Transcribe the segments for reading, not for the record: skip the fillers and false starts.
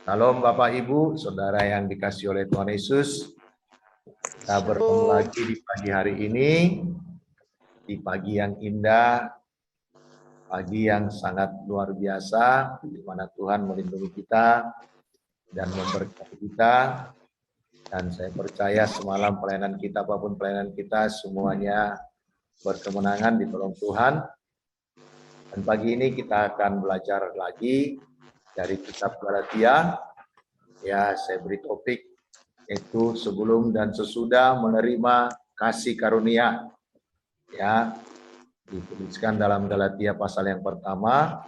Salam Bapak Ibu, Saudara yang dikasihi oleh Tuhan Yesus. Kita bertemu lagi di pagi hari ini, di pagi yang indah, pagi yang sangat luar biasa, di mana Tuhan melindungi kita dan memberkati kita. Dan saya percaya semalam pelayanan kita, apapun pelayanan kita, semuanya berkemenangan di tolong Tuhan. Dan pagi ini kita akan belajar lagi dari kitab Galatia. Ya, saya beri topik itu sebelum dan sesudah menerima kasih karunia. Ya, dituliskan dalam Galatia pasal yang pertama,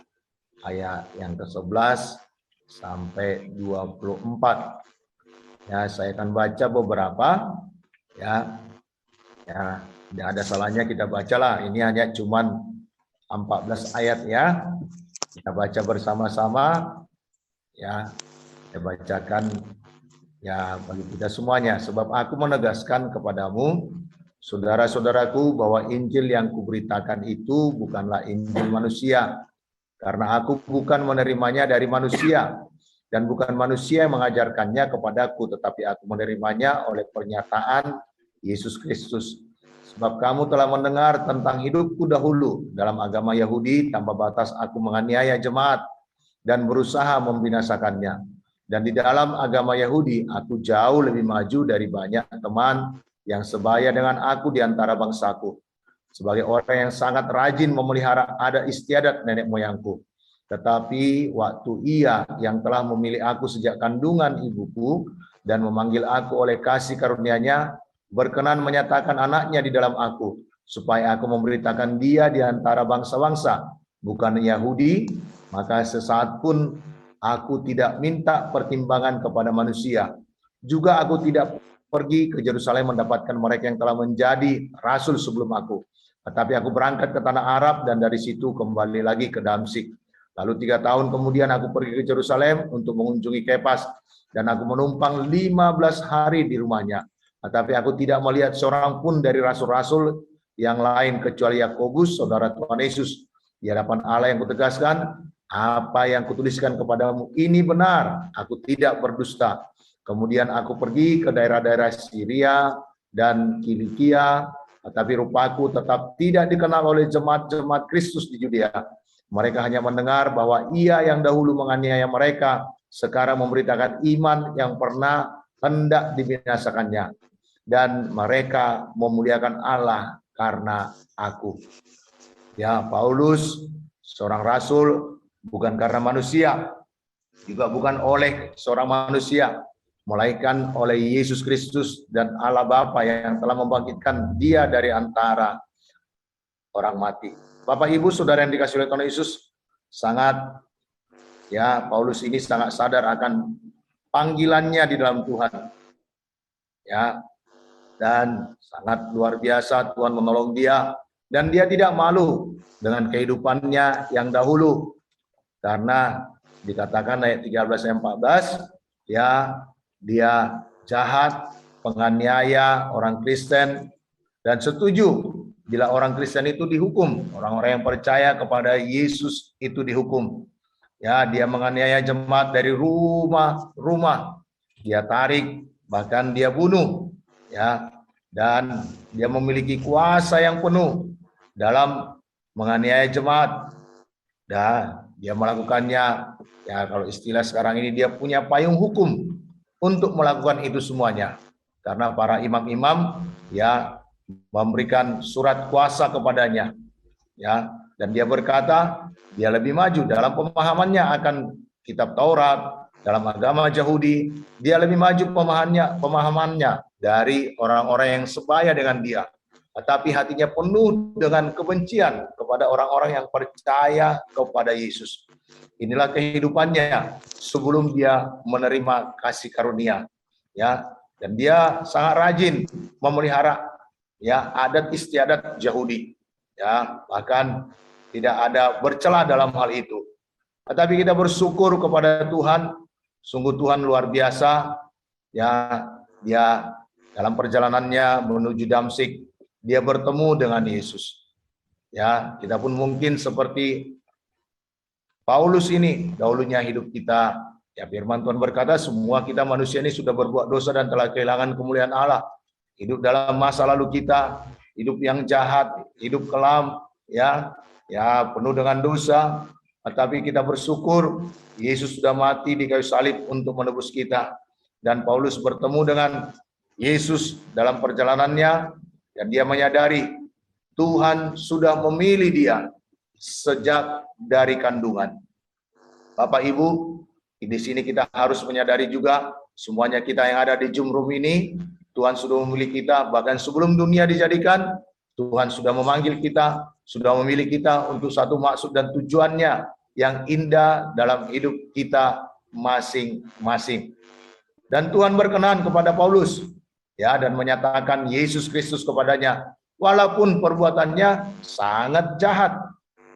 ayat yang ke-11 sampai 24. Ya, saya akan baca beberapa. Ya, tidak ada salahnya kita bacalah. Ini hanya cuman 14 ayat ya. Kita baca bersama-sama. Ya, saya bacakan ya bagi kita semuanya. Sebab aku menegaskan kepadamu, saudara-saudaraku, bahwa Injil yang kuberitakan itu bukanlah Injil manusia. Karena aku bukan menerimanya dari manusia. Dan bukan manusia yang mengajarkannya kepadaku, tetapi aku menerimanya oleh pernyataan Yesus Kristus. Sebab kamu telah mendengar tentang hidupku dahulu dalam agama Yahudi, tanpa batas aku menganiaya jemaat dan berusaha membinasakannya. Dan di dalam agama Yahudi, aku jauh lebih maju dari banyak teman yang sebaya dengan aku di antara bangsaku. Sebagai orang yang sangat rajin memelihara adat istiadat nenek moyangku. Tetapi waktu Ia yang telah memilih aku sejak kandungan ibuku dan memanggil aku oleh kasih karunia-Nya, berkenan menyatakan anaknya di dalam aku, supaya aku memberitakan Dia di antara bangsa-bangsa, bukan Yahudi, maka sesaat pun aku tidak minta pertimbangan kepada manusia. Juga aku tidak pergi ke Yerusalem mendapatkan mereka yang telah menjadi rasul sebelum aku. Tetapi aku berangkat ke tanah Arab dan dari situ kembali lagi ke Damsyik. Lalu 3 tahun kemudian aku pergi ke Yerusalem untuk mengunjungi Kepas, dan aku menumpang 15 hari di rumahnya. Tetapi aku tidak melihat seorang pun dari rasul-rasul yang lain kecuali Yakobus, saudara Tuhan Yesus. Di hadapan Allah yang kutegaskan, apa yang kutuliskan kepadamu ini benar, aku tidak berdusta. Kemudian aku pergi ke daerah-daerah Syria dan Kilikia, tetapi rupaku tetap tidak dikenal oleh jemaat-jemaat Kristus di Yudea. Mereka hanya mendengar bahwa Ia yang dahulu menganiaya mereka, sekarang memberitakan iman yang pernah hendak dibinasakannya. Dan mereka memuliakan Allah karena aku. Ya, Paulus, seorang rasul, bukan karena manusia, juga bukan oleh seorang manusia, melainkan oleh Yesus Kristus dan Allah Bapa yang telah membangkitkan Dia dari antara orang mati. Bapak Ibu Saudara yang dikasihi oleh Tuhan Yesus, Paulus ini sangat sadar akan panggilannya di dalam Tuhan. Ya, dan sangat luar biasa Tuhan menolong dia, dan dia tidak malu dengan kehidupannya yang dahulu, karena dikatakan ayat 13 dan 14, ya, dia jahat, penganiaya orang Kristen, dan setuju bila orang Kristen itu dihukum, orang-orang yang percaya kepada Yesus itu dihukum. Ya, dia menganiaya jemaat dari rumah-rumah, dia tarik, bahkan dia bunuh. Ya, dan dia memiliki kuasa yang penuh dalam menganiaya jemaat. Dan dia melakukannya, ya kalau istilah sekarang ini, dia punya payung hukum untuk melakukan itu semuanya. Karena para imam-imam ya memberikan surat kuasa kepadanya. Ya, dan dia berkata, dia lebih maju dalam pemahamannya akan kitab Taurat, dalam agama Yahudi, dia lebih maju pemahamannya dari orang-orang yang sebaya dengan dia. Tetapi hatinya penuh dengan kebencian kepada orang-orang yang percaya kepada Yesus. Inilah kehidupannya sebelum dia menerima kasih karunia. Ya, dan dia sangat rajin memelihara ya adat istiadat Yahudi. Ya, bahkan tidak ada bercela dalam hal itu. Tetapi kita bersyukur kepada Tuhan, sungguh Tuhan luar biasa. Ya, dia dalam perjalanannya menuju Damsyik, dia bertemu dengan Yesus. Ya, kita pun mungkin seperti Paulus ini, dahulunya hidup kita Ya, firman Tuhan berkata, semua kita manusia ini sudah berbuat dosa dan telah kehilangan kemuliaan Allah. Hidup dalam masa lalu kita, hidup yang jahat, hidup kelam, ya penuh dengan dosa. Tetapi kita bersyukur Yesus sudah mati di kayu salib untuk menebus kita. Dan Paulus bertemu dengan Yesus dalam perjalanannya, dan dia menyadari Tuhan sudah memilih dia sejak dari kandungan. Bapak Ibu, di sini kita harus menyadari juga, semuanya kita yang ada di Zoom Room ini, Tuhan sudah memilih kita, bahkan sebelum dunia dijadikan, Tuhan sudah memanggil kita, sudah memilih kita untuk satu maksud dan tujuannya yang indah dalam hidup kita masing-masing. Dan Tuhan berkenan kepada Paulus, ya, dan menyatakan Yesus Kristus kepadanya, walaupun perbuatannya sangat jahat,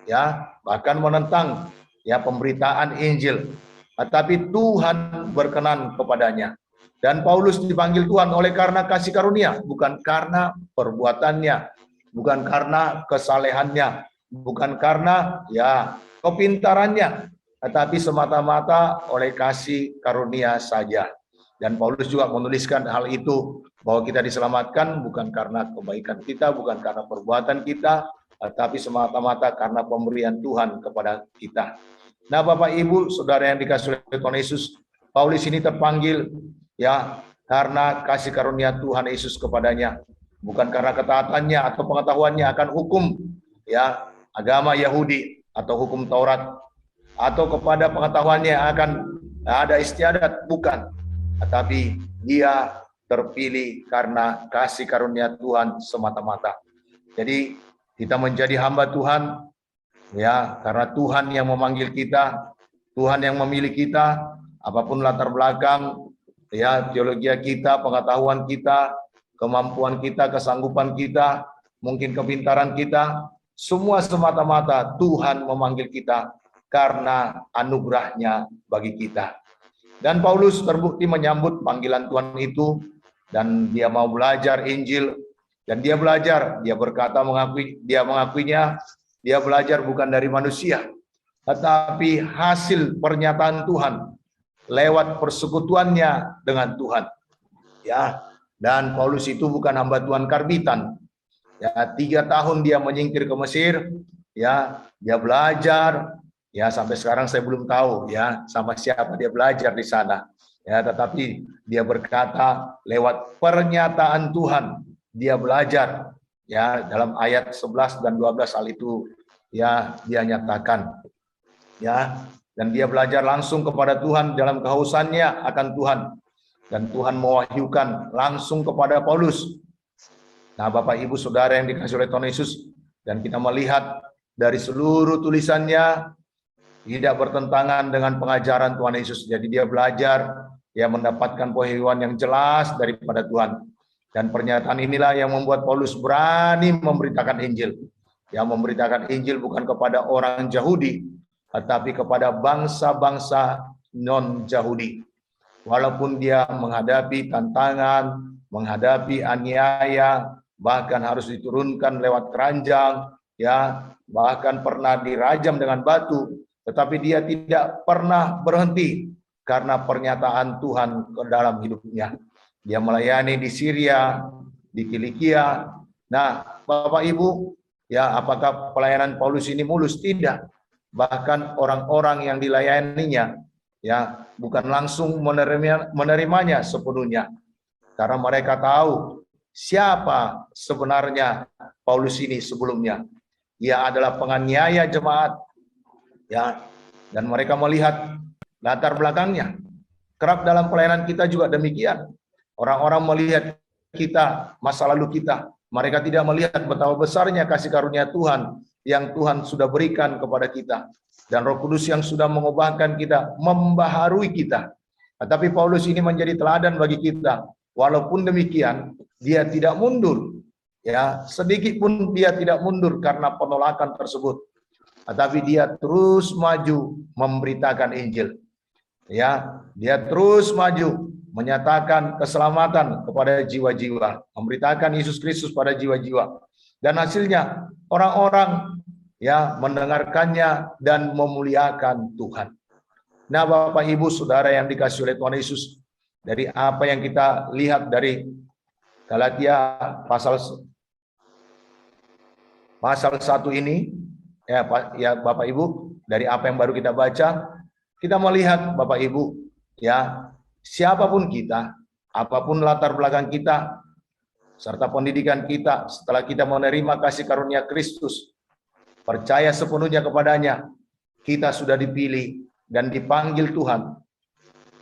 ya, bahkan menentang ya pemberitaan Injil. Tetapi Tuhan berkenan kepadanya. Dan Paulus dipanggil Tuhan oleh karena kasih karunia, bukan karena perbuatannya, bukan karena kesalehannya, bukan karena ya kepintarannya, tetapi semata-mata oleh kasih karunia saja. Dan Paulus juga menuliskan hal itu, bahwa kita diselamatkan bukan karena kebaikan kita, bukan karena perbuatan kita, tetapi semata-mata karena pemberian Tuhan kepada kita. Nah, Bapak Ibu, Saudara yang dikasihi oleh Tuhan Yesus, Paulus ini terpanggil ya karena kasih karunia Tuhan Yesus kepadanya, bukan karena ketaatannya atau pengetahuannya akan hukum ya agama Yahudi atau hukum Taurat, atau kepada pengetahuannya akan ada istiadat, bukan, tetapi dia terpilih karena kasih karunia Tuhan semata-mata. Jadi kita menjadi hamba Tuhan ya karena Tuhan yang memanggil kita, Tuhan yang memilih kita, apapun latar belakang ya teologi kita, pengetahuan kita, kemampuan kita, kesanggupan kita, mungkin kepintaran kita, semua semata-mata Tuhan memanggil kita karena anugerahnya bagi kita. Dan Paulus terbukti menyambut panggilan Tuhan itu, dan dia mau belajar Injil, dan dia belajar, dia berkata mengakuinya, dia belajar bukan dari manusia, tetapi hasil pernyataan Tuhan lewat persekutuannya dengan Tuhan. Ya, dan Paulus itu bukan hamba Tuhan karbitan. Ya, 3 tahun dia menyingkir ke Mesir, ya, dia belajar, ya sampai sekarang saya belum tahu ya sama siapa dia belajar di sana. Ya, tetapi dia berkata lewat pernyataan Tuhan dia belajar. Ya, dalam ayat 11 dan 12 hal itu ya dia nyatakan. Ya, dan dia belajar langsung kepada Tuhan dalam kehausannya akan Tuhan. Dan Tuhan mewahyukan langsung kepada Paulus. Nah, Bapak Ibu Saudara yang dikasihi oleh Tuhan Yesus, dan kita melihat dari seluruh tulisannya tidak bertentangan dengan pengajaran Tuhan Yesus. Jadi dia belajar, dia mendapatkan pewahyuan yang jelas daripada Tuhan. Dan pernyataan inilah yang membuat Paulus berani memberitakan Injil. Yang memberitakan Injil bukan kepada orang Yahudi, tetapi kepada bangsa-bangsa non-Yahudi. Walaupun dia menghadapi tantangan, menghadapi aniaya, bahkan harus diturunkan lewat keranjang, ya, bahkan pernah dirajam dengan batu, tetapi dia tidak pernah berhenti karena pernyataan Tuhan ke dalam hidupnya. Dia melayani di Syria, di Kilikia. Nah, Bapak Ibu, ya, apakah pelayanan Paulus ini mulus? Tidak. Bahkan orang-orang yang dilayaninya ya bukan langsung menerimanya sepenuhnya, karena mereka tahu siapa sebenarnya Paulus ini sebelumnya. Ia adalah penganiaya jemaat, ya, dan mereka melihat latar belakangnya. Kerap dalam pelayanan kita juga demikian. Orang-orang melihat kita, masa lalu kita, mereka tidak melihat betapa besarnya kasih karunia Tuhan yang Tuhan sudah berikan kepada kita, dan Roh Kudus yang sudah mengubahkan kita, membaharui kita. Tetapi Paulus ini menjadi teladan bagi kita. Walaupun demikian, dia tidak mundur, ya, sedikit pun dia tidak mundur karena penolakan tersebut. Tetapi dia terus maju memberitakan Injil. Ya, dia terus maju menyatakan keselamatan kepada jiwa-jiwa, memberitakan Yesus Kristus pada jiwa-jiwa. Dan hasilnya orang-orang ya mendengarkannya dan memuliakan Tuhan. Nah, Bapak Ibu Saudara yang dikasihi oleh Tuhan Yesus, dari apa yang kita lihat dari Galatia pasal 1 ini, ya Bapak Ibu, dari apa yang baru kita baca, kita melihat Bapak Ibu, ya, siapapun kita, apapun latar belakang kita, serta pendidikan kita, setelah kita menerima kasih karunia Kristus, percaya sepenuhnya kepadanya, kita sudah dipilih dan dipanggil Tuhan.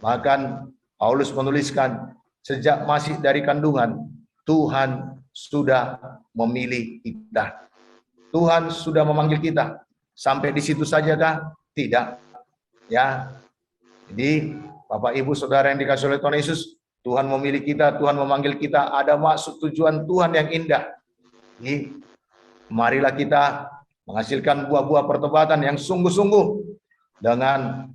Bahkan Paulus menuliskan, sejak masih dari kandungan, Tuhan sudah memilih kita. Tuhan sudah memanggil kita. Sampai di situ sajakah? Tidak. Ya. Jadi, Bapak Ibu Saudara yang dikasihi oleh Tuhan Yesus, Tuhan memilih kita, Tuhan memanggil kita, ada maksud tujuan Tuhan yang indah. Jadi, marilah kita menghasilkan buah-buah pertobatan yang sungguh-sungguh dengan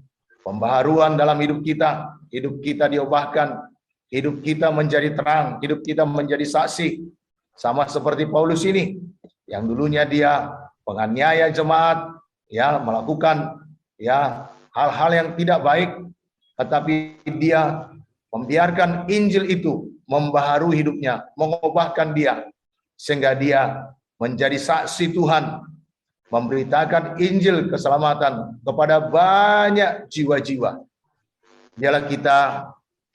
pembaharuan dalam hidup kita diubahkan, hidup kita menjadi terang, hidup kita menjadi saksi. Sama seperti Paulus ini, yang dulunya dia penganiaya jemaat, ya, melakukan ya hal-hal yang tidak baik, tetapi dia membiarkan Injil itu membaharui hidupnya, mengubahkan dia, sehingga dia menjadi saksi Tuhan, memberitakan Injil keselamatan kepada banyak jiwa-jiwa. Biarlah kita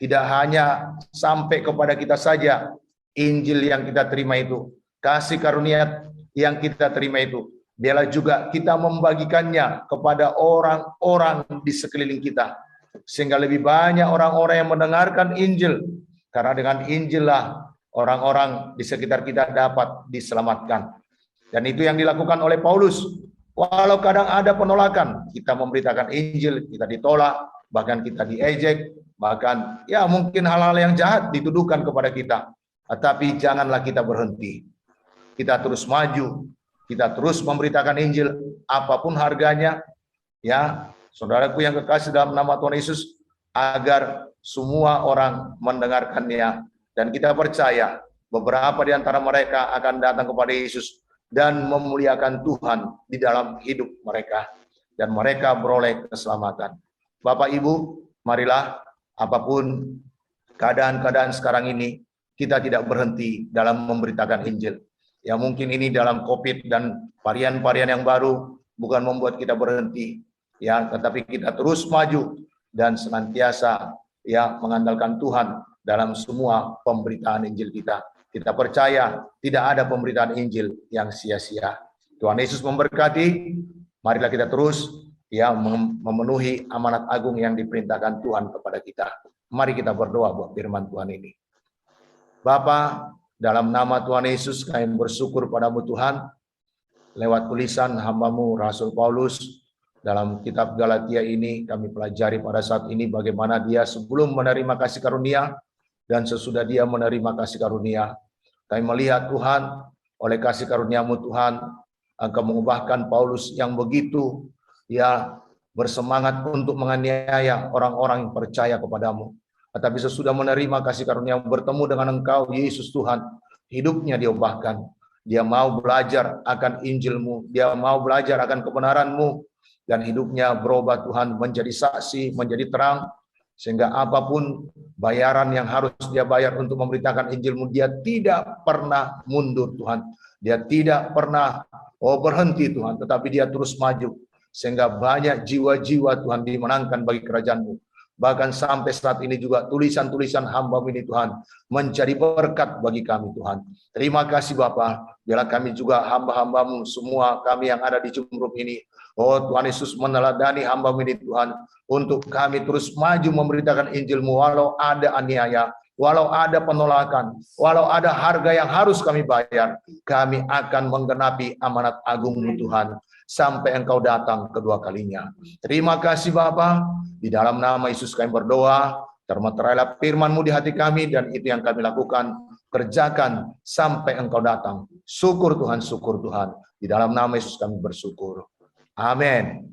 tidak hanya sampai kepada kita saja Injil yang kita terima itu, kasih karunia yang kita terima itu, biarlah juga kita membagikannya kepada orang-orang di sekeliling kita, sehingga lebih banyak orang-orang yang mendengarkan Injil, karena dengan Injil lah orang-orang di sekitar kita dapat diselamatkan. Dan itu yang dilakukan oleh Paulus. Walau kadang ada penolakan, kita memberitakan Injil, kita ditolak, bahkan kita diejek, bahkan ya mungkin hal-hal yang jahat dituduhkan kepada kita. Tetapi janganlah kita berhenti. Kita terus maju, kita terus memberitakan Injil, apapun harganya, ya, saudaraku yang kekasih dalam nama Tuhan Yesus, agar semua orang mendengarkannya, dan kita percaya beberapa di antara mereka akan datang kepada Yesus dan memuliakan Tuhan di dalam hidup mereka, dan mereka beroleh keselamatan. Bapak Ibu, marilah apapun keadaan-keadaan sekarang ini, kita tidak berhenti dalam memberitakan Injil. Ya mungkin ini dalam COVID dan varian-varian yang baru bukan membuat kita berhenti, ya, tetapi kita terus maju dan senantiasa ya mengandalkan Tuhan dalam semua pemberitaan Injil kita. Kita percaya tidak ada pemberitaan Injil yang sia-sia. Tuhan Yesus memberkati. Marilah kita terus ya memenuhi amanat agung yang diperintahkan Tuhan kepada kita. Mari kita berdoa buat firman Tuhan ini. Bapa, dalam nama Tuhan Yesus kami bersyukur padamu Tuhan, lewat tulisan hamba-Mu Rasul Paulus dalam kitab Galatia ini, kami pelajari pada saat ini bagaimana dia sebelum menerima kasih karunia dan sesudah dia menerima kasih karunia. Kami melihat Tuhan, oleh kasih karunia-Mu Tuhan, Engkau mengubahkan Paulus yang begitu ya bersemangat untuk menganiaya orang-orang yang percaya kepadamu. Tetapi sesudah menerima kasih karunia, bertemu dengan Engkau, Yesus Tuhan, hidupnya diubahkan. Dia mau belajar akan Injil-Mu, dia mau belajar akan kebenaran-Mu, dan hidupnya berubah Tuhan menjadi saksi, menjadi terang, sehingga apapun bayaran yang harus dia bayar untuk memberitakan Injil-Mu, dia tidak pernah mundur Tuhan. Dia tidak pernah berhenti Tuhan, tetapi dia terus maju, sehingga banyak jiwa-jiwa Tuhan dimenangkan bagi kerajaan-Mu. Bahkan sampai saat ini juga tulisan-tulisan hamba-Mu ini Tuhan menjadi berkat bagi kami Tuhan. Terima kasih Bapa. Biarlah kami juga hamba-hamba-Mu, semua kami yang ada di Jumrup ini, oh Tuhan Yesus, meneladani hamba-Mu ini Tuhan, untuk kami terus maju memberitakan Injil-Mu, walau ada aniaya, walau ada penolakan, walau ada harga yang harus kami bayar, kami akan menggenapi amanat agung-Mu Tuhan, sampai Engkau datang kedua kalinya. Terima kasih Bapa. Di dalam nama Yesus kami berdoa, termeterailah firman-Mu di hati kami, dan itu yang kami lakukan, kerjakan sampai Engkau datang. Syukur Tuhan, syukur Tuhan. Di dalam nama Yesus kami bersyukur. Amin.